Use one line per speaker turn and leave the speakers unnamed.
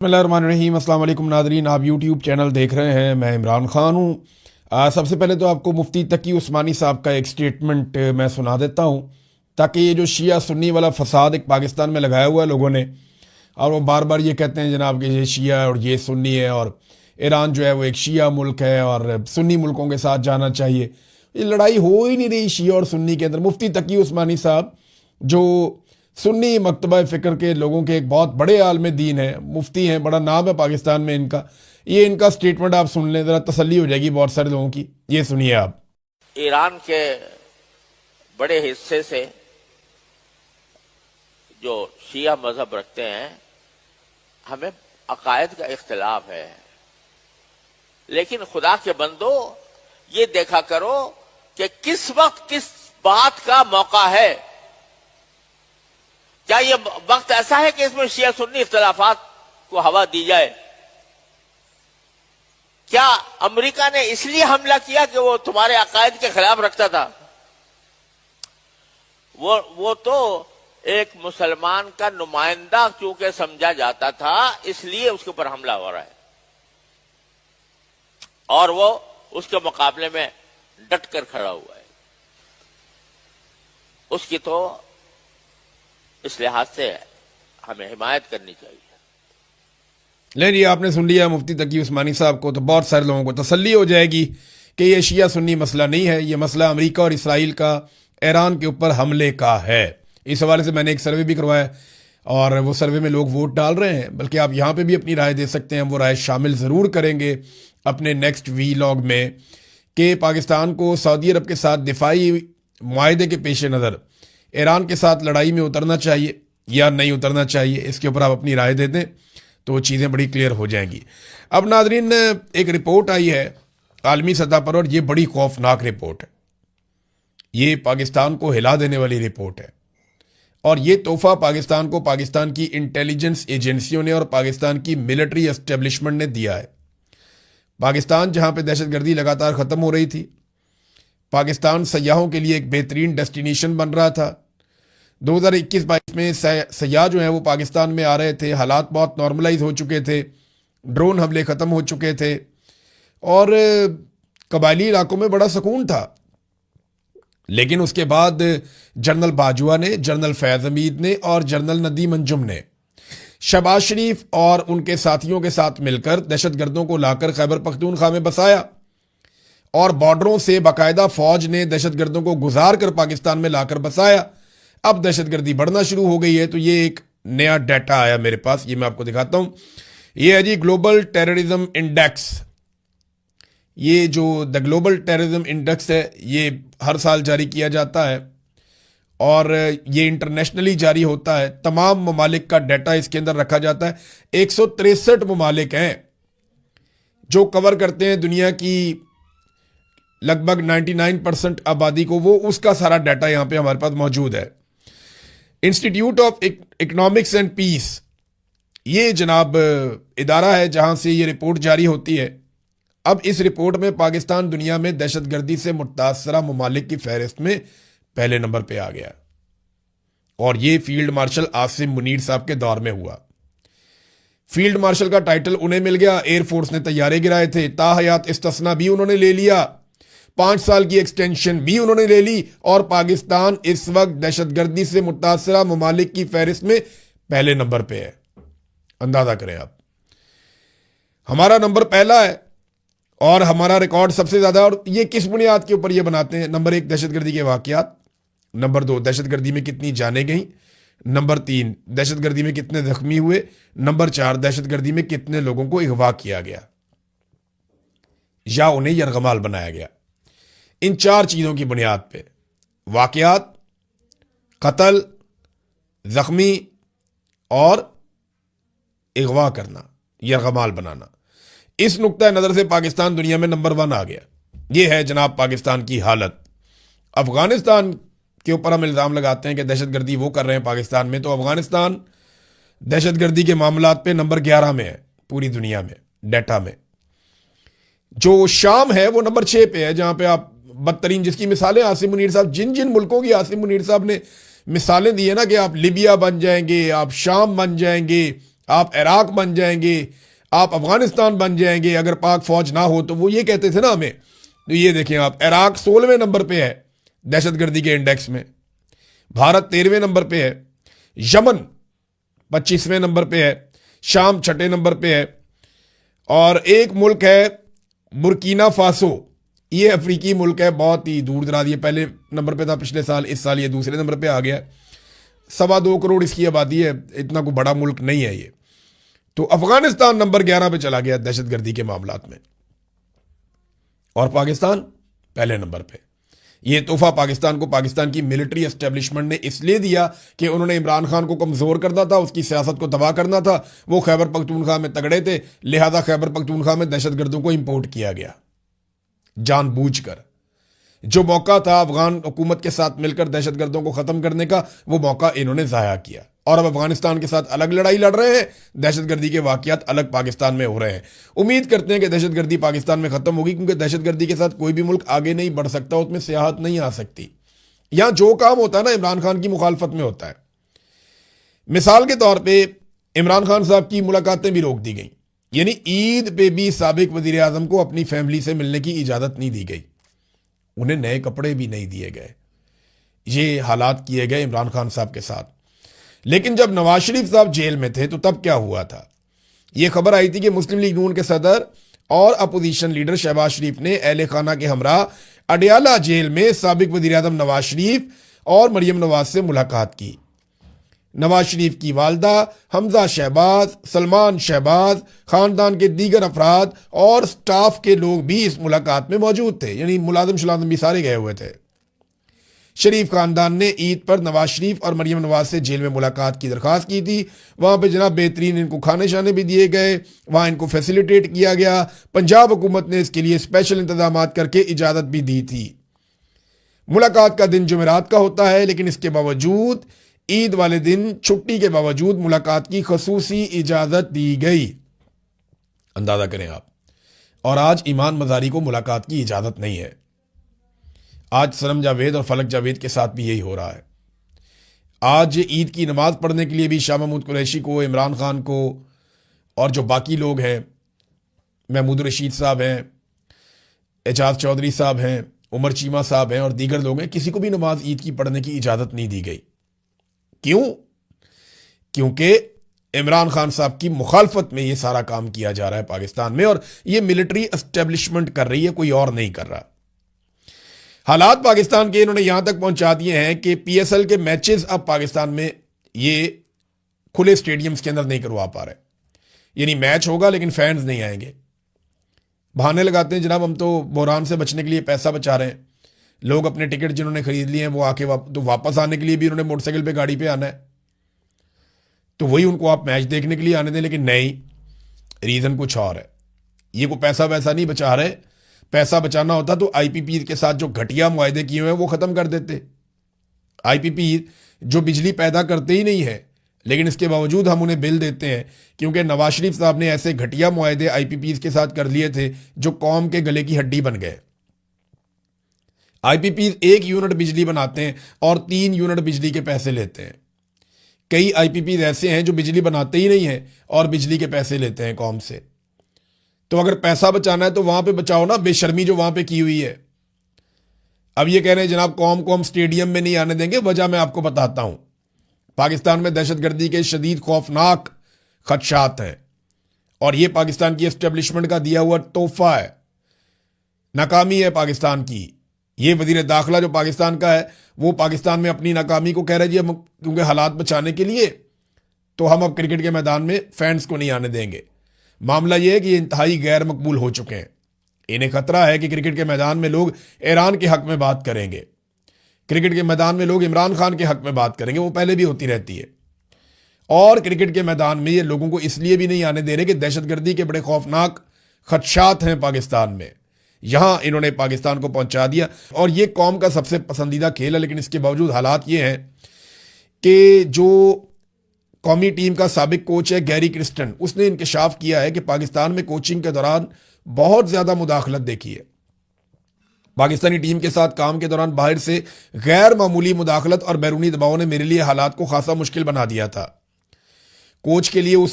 بسم اللہ الرحمن الرحیم۔ السلام علیکم ناظرین، آپ یوٹیوب چینل دیکھ رہے ہیں، میں عمران خان ہوں۔ سب سے پہلے تو آپ کو مفتی تقی عثمانی صاحب کا ایک سٹیٹمنٹ میں سنا دیتا ہوں، تاکہ یہ جو شیعہ سنی والا فساد ایک پاکستان میں لگایا ہوا ہے لوگوں نے، اور وہ بار بار یہ کہتے ہیں جناب کہ یہ شیعہ اور یہ سنی ہے، اور ایران جو ہے وہ ایک شیعہ ملک ہے اور سنی ملکوں کے ساتھ جانا چاہیے۔ یہ لڑائی ہو ہی نہیں رہی شیعہ اور سنی کے اندر۔ مفتی تقی عثمانی صاحب جو سنی مکتبہ فکر کے لوگوں کے ایک بہت بڑے عالم دین ہیں، مفتی ہیں، بڑا نام ہے پاکستان میں ان کا، یہ ان کا سٹیٹمنٹ آپ سن لیں، ذرا تسلی ہو جائے گی بہت سارے لوگوں کی۔ یہ سنیے آپ۔
ایران کے بڑے حصے سے جو شیعہ مذہب رکھتے ہیں، ہمیں عقائد کا اختلاف ہے، لیکن خدا کے بندو یہ دیکھا کرو کہ کس وقت کس بات کا موقع ہے۔ کیا یہ وقت ایسا ہے کہ اس میں شیعہ سنی اختلافات کو ہوا دی جائے؟ کیا امریکہ نے اس لیے حملہ کیا کہ وہ تمہارے عقائد کے خلاف رکھتا تھا؟ وہ تو ایک مسلمان کا نمائندہ چونکہ سمجھا جاتا تھا، اس لیے اس کے اوپر حملہ ہو رہا ہے، اور وہ اس کے مقابلے میں ڈٹ کر کھڑا ہوا ہے۔ اس کی تو اس لحاظ سے ہمیں حمایت کرنی چاہیے۔
لے جی، آپ نے سن لیا مفتی تقی عثمانی صاحب کو، تو بہت سارے لوگوں کو تسلی ہو جائے گی کہ یہ شیعہ سنی مسئلہ نہیں ہے، یہ مسئلہ امریکہ اور اسرائیل کا ایران کے اوپر حملے کا ہے۔ اس حوالے سے میں نے ایک سروے بھی کروایا، اور وہ سروے میں لوگ ووٹ ڈال رہے ہیں، بلکہ آپ یہاں پہ بھی اپنی رائے دے سکتے ہیں۔ ہم وہ رائے شامل ضرور کریں گے اپنے نیکسٹ ویلاگ میں کہ پاکستان کو سعودی عرب کے ساتھ دفاعی معاہدے کے پیش نظر ایران کے ساتھ لڑائی میں اترنا چاہیے یا نہیں اترنا چاہیے۔ اس کے اوپر آپ اپنی رائے دے دیں تو وہ چیزیں بڑی کلیئر ہو جائیں گی۔ اب ناظرین، ایک رپورٹ آئی ہے عالمی سطح پر، اور یہ بڑی خوفناک رپورٹ ہے، یہ پاکستان کو ہلا دینے والی رپورٹ ہے، اور یہ تحفہ پاکستان کو پاکستان کی انٹیلیجنس ایجنسیوں نے اور پاکستان کی ملٹری اسٹیبلشمنٹ نے دیا ہے۔ پاکستان جہاں پہ دہشت گردی لگاتار ختم ہو رہی تھی، پاکستان سیاحوں کے لیے ایک بہترین ڈیسٹینیشن بن رہا تھا، 2021-22 میں سیاح جو ہیں وہ پاکستان میں آ رہے تھے، حالات بہت نارملائز ہو چکے تھے، ڈرون حملے ختم ہو چکے تھے، اور قبائلی علاقوں میں بڑا سکون تھا۔ لیکن اس کے بعد جنرل باجوہ نے، جنرل فیض حمید نے اور جنرل ندیم انجم نے شہباز شریف اور ان کے ساتھیوں کے ساتھ مل کر دہشت گردوں کو لا کر خیبر پختونخوا میں بسایا، اور بارڈروں سے باقاعدہ فوج نے دہشت گردوں کو گزار کر پاکستان میں لا کر بسایا۔ اب دہشت گردی بڑھنا شروع ہو گئی ہے۔ تو یہ ایک نیا ڈیٹا آیا میرے پاس، یہ میں آپ کو دکھاتا ہوں۔ یہ ہے جی گلوبل ٹیررزم انڈیکس۔ یہ جو دا گلوبل ٹیررزم انڈیکس ہے، یہ ہر سال جاری کیا جاتا ہے، اور یہ انٹرنیشنلی جاری ہوتا ہے۔ تمام ممالک کا ڈیٹا اس کے اندر رکھا جاتا ہے۔ 163 ممالک ہیں جو کور کرتے ہیں دنیا کی لگ بھگ 99% آبادی کو، وہ اس کا سارا ڈیٹا یہاں پہ ہمارے پاس موجود ہے۔ Institute of economics and peace, یہ جناب ادارہ ہے جہاں سے یہ رپورٹ جاری ہوتی ہے۔ اب اس رپورٹ میں پاکستان دنیا میں دہشت گردی سے متاثرہ ممالک کی فہرست میں پہلے نمبر پہ آ گیا، اور یہ فیلڈ مارشل عاصم منیر صاحب کے دور میں ہوا۔ فیلڈ مارشل کا ٹائٹل انہیں مل گیا، ایئر فورس نے طیارے گرائے تھے، تاحیات استثنا بھی انہوں نے لے لیا، 5 سال کی ایکسٹینشن بھی انہوں نے لے لی، اور پاکستان اس وقت دہشت گردی سے متاثرہ ممالک کی فہرست میں پہلے نمبر پہ ہے۔ اندازہ کریں آپ، ہمارا نمبر پہلا ہے اور ہمارا ریکارڈ سب سے زیادہ۔ اور یہ کس بنیاد کے اوپر یہ بناتے ہیں؟ نمبر 1 دہشت گردی کے واقعات، نمبر 2 دہشت گردی میں کتنی جانیں گئیں، نمبر 3 دہشت گردی میں کتنے زخمی ہوئے، نمبر 4 دہشت گردی میں کتنے لوگوں کو اغوا کیا گیا یا انہیں یرغمال بنایا گیا۔ ان 4 چیزوں کی بنیاد پہ واقعات، قتل، زخمی اور اغوا کرنا، یرغمال بنانا، اس نقطۂ نظر سے پاکستان دنیا میں نمبر 1 آ گیا۔ یہ ہے جناب پاکستان کی حالت۔ افغانستان کے اوپر ہم الزام لگاتے ہیں کہ دہشت گردی وہ کر رہے ہیں پاکستان میں، تو افغانستان دہشت گردی کے معاملات پہ نمبر 11 میں ہے پوری دنیا میں ڈیٹا میں۔ جو شام ہے وہ نمبر 6 پہ ہے، جہاں پہ آپ بدترین، جس کی مثالیں عاصم منیر صاحب، جن ملکوں کی عاصم منیر صاحب نے مثالیں دی ہیں نا کہ آپ لیبیا بن جائیں گے، آپ شام بن جائیں گے، آپ عراق بن جائیں گے, آپ افغانستان بن جائیں گے اگر پاک فوج نہ ہو. تو وہ یہ کہتے تھے نا ہمیں. تو یہ دیکھیں آپ, عراق 16ویں نمبر پہ ہے دہشت گردی کے انڈیکس میں, بھارت 13ویں نمبر پہ ہے, یمن 25ویں نمبر پہ ہے, شام 6 نمبر پہ ہے, اور ایک ملک ہے برکینا فاسو, یہ افریقی ملک ہے, بہت ہی دور دراز, یہ پہلے نمبر پہ تھا پچھلے سال, اس سال یہ دوسرے نمبر پہ آ گیا. 2.25 کروڑ اس کی آبادی ہے, اتنا کوئی بڑا ملک نہیں ہے یہ. تو افغانستان نمبر 11 پہ چلا گیا دہشت گردی کے معاملات میں, اور پاکستان پہلے نمبر پہ. یہ تحفہ پاکستان کو پاکستان کی ملٹری اسٹیبلشمنٹ نے اس لیے دیا کہ انہوں نے عمران خان کو کمزور کرنا تھا, اس کی سیاست کو تباہ کرنا تھا. وہ خیبر پختونخوا میں تگڑے تھے, لہذا خیبر پختونخوا میں دہشت گردوں کو امپورٹ کیا گیا جان بوجھ کر. جو موقع تھا افغان حکومت کے ساتھ مل کر دہشت گردوں کو ختم کرنے کا, وہ موقع انہوں نے ضائع کیا, اور اب افغانستان کے ساتھ الگ لڑائی لڑ رہے ہیں, دہشت گردی کے واقعات الگ پاکستان میں ہو رہے ہیں. امید کرتے ہیں کہ دہشت گردی پاکستان میں ختم ہوگی, کیونکہ دہشت گردی کے ساتھ کوئی بھی ملک آگے نہیں بڑھ سکتا, اس میں سیاحت نہیں آ سکتی. یہاں جو کام ہوتا ہے نا عمران خان کی مخالفت میں ہوتا ہے. مثال کے طور پہ عمران خان صاحب کی ملاقاتیں بھی روک دی گئیں, یعنی عید پہ بھی سابق وزیر اعظم کو اپنی فیملی سے ملنے کی اجازت نہیں دی گئی, انہیں نئے کپڑے بھی نہیں دیے گئے. یہ حالات کیے گئے عمران خان صاحب کے ساتھ. لیکن جب نواز شریف صاحب جیل میں تھے تو تب کیا ہوا تھا؟ یہ خبر آئی تھی کہ مسلم لیگ نون کے صدر اور اپوزیشن لیڈر شہباز شریف نے اہل خانہ کے ہمراہ اڈیالہ جیل میں سابق وزیر اعظم نواز شریف اور مریم نواز سے ملاقات کی. نواز شریف کی والدہ, حمزہ شہباز, سلمان شہباز, خاندان کے دیگر افراد اور سٹاف کے لوگ بھی اس ملاقات میں موجود تھے, یعنی ملازم شلازم بھی سارے گئے ہوئے تھے. شریف خاندان نے عید پر نواز شریف اور مریم نواز سے جیل میں ملاقات کی درخواست کی تھی. وہاں پہ جناب بہترین ان کو کھانے شانے بھی دیے گئے, وہاں ان کو فیسیلیٹیٹ کیا گیا. پنجاب حکومت نے اس کے لیے اسپیشل انتظامات کر کے اجازت بھی دی تھی. ملاقات کا دن جمعرات کا ہوتا ہے, لیکن اس کے باوجود عید والے دن چھٹی کے باوجود ملاقات کی خصوصی اجازت دی گئی. اندازہ کریں آپ. اور آج ایمان مزاری کو ملاقات کی اجازت نہیں ہے. آج سنم جاوید اور فلک جاوید کے ساتھ بھی یہی ہو رہا ہے. آج عید کی نماز پڑھنے کے لیے بھی شاہ محمود قریشی کو, عمران خان کو, اور جو باقی لوگ ہیں, محمود رشید صاحب ہیں, اعجاز چودھری صاحب ہیں, عمر چیمہ صاحب ہیں, اور دیگر لوگ ہیں, کسی کو بھی نماز عید کی پڑھنے کی اجازت نہیں دی گئی. کیوں؟ کیونکہ عمران خان صاحب کی مخالفت میں یہ سارا کام کیا جا رہا ہے پاکستان میں, اور یہ ملٹری اسٹیبلشمنٹ کر رہی ہے, کوئی اور نہیں کر رہا. حالات پاکستان کے انہوں نے یہاں تک پہنچا دیے ہیں کہ پی ایس ایل کے میچز اب پاکستان میں یہ کھلے سٹیڈیمز کے اندر نہیں کروا پا رہے. یعنی میچ ہوگا لیکن فینز نہیں آئیں گے. بہانے لگاتے ہیں جناب ہم تو بحران سے بچنے کے لیے پیسہ بچا رہے ہیں. لوگ اپنے ٹکٹ جنہوں نے خرید لیے ہیں وہ آ کے تو واپس آنے کے لیے بھی انہوں نے موٹر سائیکل پہ گاڑی پہ آنا ہے, تو وہی ان کو آپ میچ دیکھنے کے لیے آنے دیں. لیکن نہیں, ریزن کچھ اور ہے. یہ کوئی پیسہ ویسا نہیں بچا رہے. پیسہ بچانا ہوتا تو آئی پی پی کے ساتھ جو گھٹیا معاہدے کیے ہوئے ہیں وہ ختم کر دیتے. آئی پی پی جو بجلی پیدا کرتے ہی نہیں ہے, لیکن اس کے باوجود ہم انہیں بل دیتے ہیں, کیونکہ نواز شریف صاحب نے ایسے گھٹیا معاہدے آئی پی پی کے ساتھ کر لیے تھے جو قوم کے گلے کی ہڈی بن گئے. آئی پی پی 1 یونٹ بجلی بناتے ہیں اور 3 یونٹ بجلی کے پیسے لیتے ہیں. کئی آئی پی پی ایسے ہیں جو بجلی بناتے ہی نہیں ہیں اور بجلی کے پیسے لیتے ہیں قوم سے. تو اگر پیسہ بچانا ہے تو وہاں پہ بچاؤ نا, بے شرمی جو وہاں پہ کی ہوئی ہے. اب یہ کہہ رہے ہیں جناب قوم کو ہم اسٹیڈیم میں نہیں آنے دیں گے. وجہ میں آپ کو بتاتا ہوں. پاکستان میں دہشت گردی کے شدید خوفناک خدشات ہیں, اور یہ پاکستان کی اسٹیبلشمنٹ کا دیا ہوا تحفہ ہے. ناکامی ہے پاکستان کی. یہ وزیر داخلہ جو پاکستان کا ہے وہ پاکستان میں اپنی ناکامی کو کہہ رہے جی ہم کیونکہ حالات بچانے کے لیے تو ہم اب کرکٹ کے میدان میں فینس کو نہیں آنے دیں گے. معاملہ یہ ہے کہ یہ انتہائی غیر مقبول ہو چکے ہیں. انہیں خطرہ ہے کہ کرکٹ کے میدان میں لوگ ایران کے حق میں بات کریں گے, کرکٹ کے میدان میں لوگ عمران خان کے حق میں بات کریں گے, وہ پہلے بھی ہوتی رہتی ہے. اور کرکٹ کے میدان میں یہ لوگوں کو اس لیے بھی نہیں آنے دے رہے کہ دہشت گردی کے بڑے خوفناک خدشات ہیں پاکستان میں. یہاں انہوں نے پاکستان کو پہنچا دیا, اور یہ قوم کا سب سے پسندیدہ کھیل ہے. لیکن اس کے باوجود حالات یہ ہیں کہ جو قومی ٹیم کا سابق کوچ ہے گیری کرسٹن, اس نے انکشاف کیا ہے کہ پاکستان میں کوچنگ کے دوران بہت زیادہ مداخلت دیکھی ہے. پاکستانی ٹیم کے ساتھ کام کے دوران باہر سے غیر معمولی مداخلت اور بیرونی دباؤ نے میرے لیے حالات کو خاصا مشکل بنا دیا تھا. کوچ کے لیے اس